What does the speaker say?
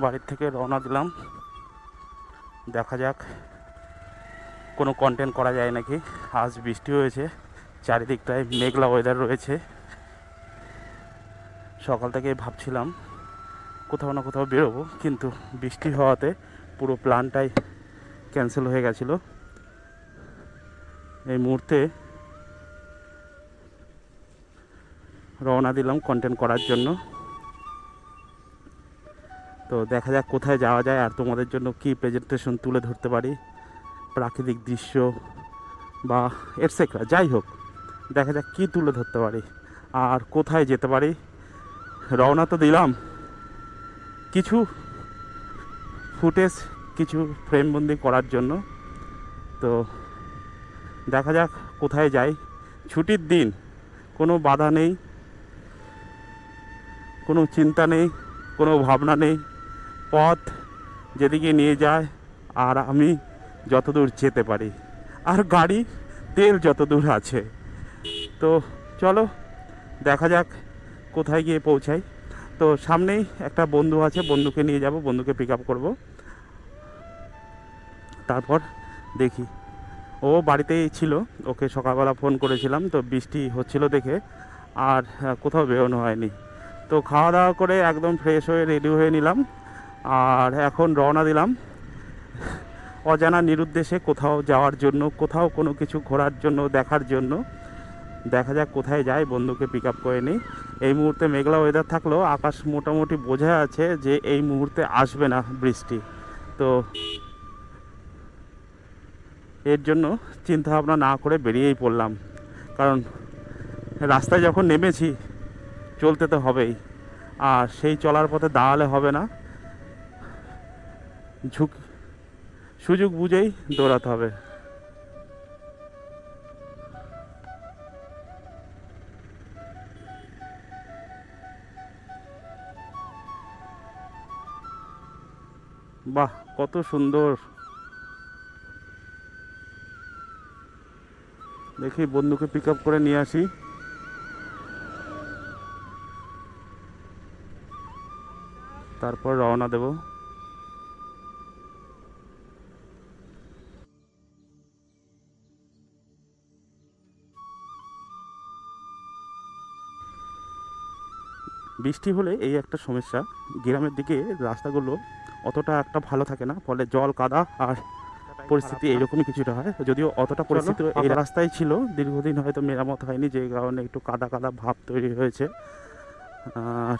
বাড়ির থেকে রওনা দিলাম। দেখা যাক কোনো কন্টেন্ট করা যায় নাকি। আজ বৃষ্টি হয়েছে, চারিদিকটায় মেঘলা ওয়েদার রয়েছে। সকাল থেকেই ভাবছিলাম কোথাও না কোথাও বেরোবো, কিন্তু বৃষ্টি হওয়াতে পুরো প্ল্যানটাই ক্যান্সেল হয়ে গেছিলো। এই মুহূর্তে রওনা দিলাম কন্টেন্ট করার জন্য। তো দেখা যাক কোথায় যাওয়া যায় আর তোমাদের জন্য কি প্রেজেন্টেশন তুলে ধরতে পারি, প্রাকৃতিক দৃশ্য বা এটসেট্রা, যাই হোক দেখা যাক কী তুলে ধরতে পারি আর কোথায় যেতে পারি। রওনা তো দিলাম, কিছু ফুটেজ, কিছু ফ্রেমবন্দি করার জন্য। তো দেখা যাক কোথায় যাই। ছুটির দিন, কোনো বাধা নেই, কোনো চিন্তা নেই, কোনো ভাবনা নেই। পথ যেদিকে নিয়ে যায় আর আমি যতদূর যেতে পারি, আর গাড়ি তেল যতদূর আছে। তো চলো দেখা যাক কোথায় গিয়ে পৌঁছাই। তো সামনেই একটা বন্ধু আছে, বন্ধুকে নিয়ে যাব, বন্ধুকে পিক আপ করবো। তারপর দেখি, ও বাড়িতেই ছিল, ওকে সকালবেলা ফোন করেছিলাম, তো বৃষ্টি হচ্ছিল দেখে আর কোথাও বেরোনো হয়নি। তো খাওয়া দাওয়া করে একদম ফ্রেশ হয়ে রেডি হয়ে নিলাম আর এখন রওনা দিলাম অজানা নিরুদ্দেশে কোথাও যাওয়ার জন্য, কোথাও কোনো কিছু ঘোরার জন্য, দেখার জন্য। দেখা যাক কোথায় যাই, বন্ধুকে পিক আপ করে নিই। এই মুহূর্তে মেঘলা ওয়েদার থাকলেও আকাশ মোটামুটি বোঝা আছে যে এই মুহূর্তে আসবে না বৃষ্টি। তো এর জন্য চিন্তা ভাবনা না করে বেরিয়েই পড়লাম, কারণ রাস্তায় যখন নেমেছি চলতে তো হবেই, আর সেই চলার পথে দাঁড়ালে হবে না, সুযোগ বুঝেই দৌড়াতে হবে। বাহ, কত সুন্দর! দেখি বন্ধুকে পিক আপ করে নিয়ে আসি। তারপর রওনা দেব। বৃষ্টি হলে এই একটা সমস্যা, গ্রামের দিকে রাস্তাগুলো অতটা একটা ভালো থাকে না, ফলে জল কাদা আর পরিস্থিতি এইরকমই কিছুটা হয়। যদিও অতটা পরিস্থিতি এই রাস্তায় ছিল, দীর্ঘদিন হয়তো মেরামত হয়নি, যে কারণে একটু কাদা কাদা ভাব তৈরি হয়েছে। আর